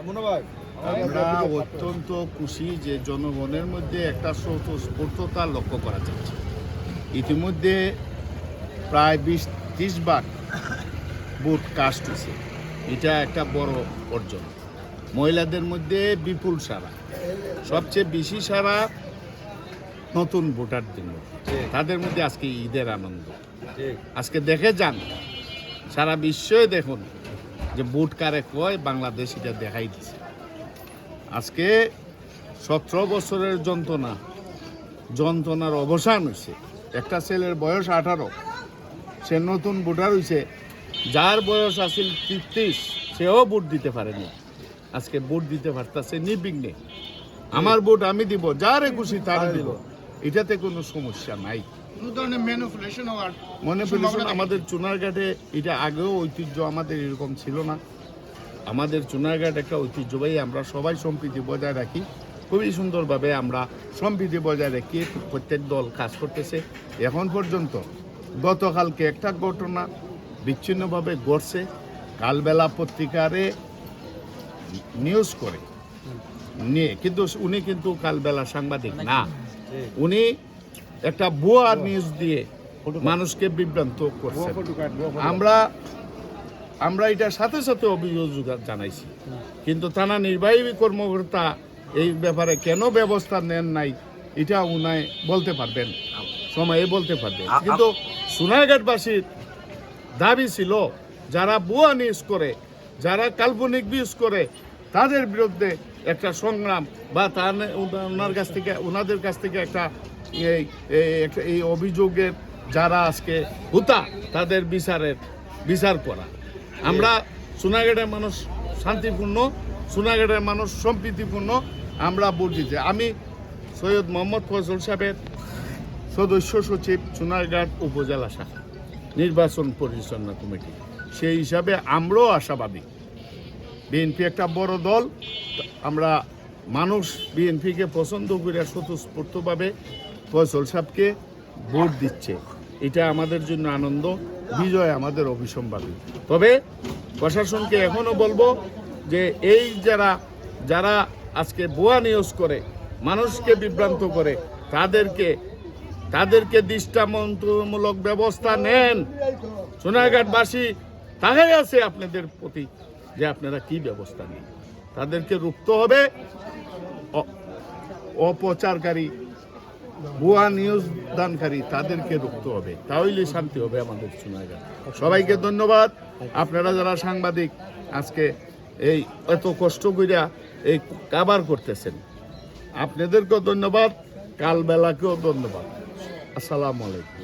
আমরা অত্যন্ত খুশি যে জনগণের মধ্যে একটা স্বতঃস্ফূর্ততা লক্ষ্য করা যাচ্ছে। ইতিমধ্যে প্রায় 20-30 ভাগ ভোট কাস্ট হয়েছে। এটা একটা বড় অর্জন। মহিলাদের মধ্যে বিপুল সারা, সবচেয়ে বেশি সারা নতুন ভোটারদের মধ্যে। তাদের মধ্যে আজকে ঈদের আনন্দ। আজকে দেখে যান, সারা বিশ্বই দেখুন যে ভোট কারে কয়, বাংলাদেশ এটা দেখাই দিচ্ছে। আজকে 17 বছরের যন্ত্রণার অবসান হয়েছে। একটা ছেলের বয়স 18, সে নতুন ভোটার হয়েছে। যার বয়স আছিল 33, সেও ভোট দিতে পারেনি। আজকে ভোট দিতে পারতেছে নির্বিঘ্নে। আমার ভোট আমি দিব, যারে খুশি তারে দিব, এটাতে কোনো সমস্যা নাই। ম্যানিপুলেশন আমাদের চুনারঘাটে এটা আগেও ঐতিহ্য আমাদের এরকম ছিল না। আমাদের চুনারঘাট একটা ঐতিহ্যবাহী, আমরা সবাই সম্প্রীতি বজায় রাখি। খুবই সুন্দরভাবে আমরা সম্প্রীতি বজায় রেখে প্রত্যেক দল কাজ করতেছে। এখন পর্যন্ত গতকালকে একটা ঘটনা বিচ্ছিন্নভাবে ঘটছে। কালবেলা পত্রিকারে নিউজ করে নিয়ে, কিন্তু উনি কিন্তু কালবেলা সাংবাদিক না, উনি একটা ভুয়া নিউজ দিয়ে মানুষকে বিভ্রান্ত করছে। আমরা এটার সাথে সাথে অভিযোগ জানাইছি, কিন্তু থানা নির্বাহী কর্মকর্তা এই ব্যাপারে কেন ব্যবস্থা নেন নাই এটা উনায় বলতে পারবেন, সময়ে বলতে পারবেন। কিন্তু সোনারঘাটবাসীর দাবি ছিল, যারা ভুয়া নিউজ করে, যারা কাল্পনিক নিউজ করে, তাদের বিরুদ্ধে একটা সংগ্রাম বা ওনাদের কাছ থেকে একটা এই অভিযোগের যারা আজকে হুতা, তাদের বিচার করা। আমরা সোনারঘাটের মানুষ শান্তিপূর্ণ, সোনারঘাটের মানুষ সম্প্রীতিপূর্ণ, আমরা ভোট দিতে। আমি সৈয়দ মোহাম্মদ ফজল সাহেবের সদস্য সচিব, সোনারঘাট উপজেলা শাখা নির্বাচন পরিচালনা কমিটি, সেই হিসাবে আমরাও আশাবাদী। বিএনপি একটা বড় দল, আমরা মানুষ বিএনপিকে পছন্দ করে স্বতঃস্ফূর্তভাবে ফজল সাহেবকে ভোট দিচ্ছে। এটা আমাদের জন্য আনন্দ, বিজয় আমাদের অবিসম্ভাবী। তবে প্রশাসনকে এখনও বলবো যে এই যারা আজকে ভুয়া নিউজ করে, মানুষকে বিভ্রান্ত করে, তাদেরকে দৃষ্টান্তমূলক ব্যবস্থা নেন। সোনারঘাটবাসী তাকাই আছে আপনাদের প্রতি যে আপনারা কি ব্যবস্থা নেন। তাদেরকে রুখতে হবে, অপচারকারী, ভুয়া নিউজ দানকারী, তাদেরকে রুখতে হবে। তাহলে শান্তি হবে আমাদের সোনারঘাট। সবাইকে ধন্যবাদ। আপনারা যারা সাংবাদিক আজকে এই এত কষ্ট করিয়া এই কাভার করতেছেন, আপনাদেরকেও ধন্যবাদ, কালবেলাকেও ধন্যবাদ। আসসালামু আলাইকুম।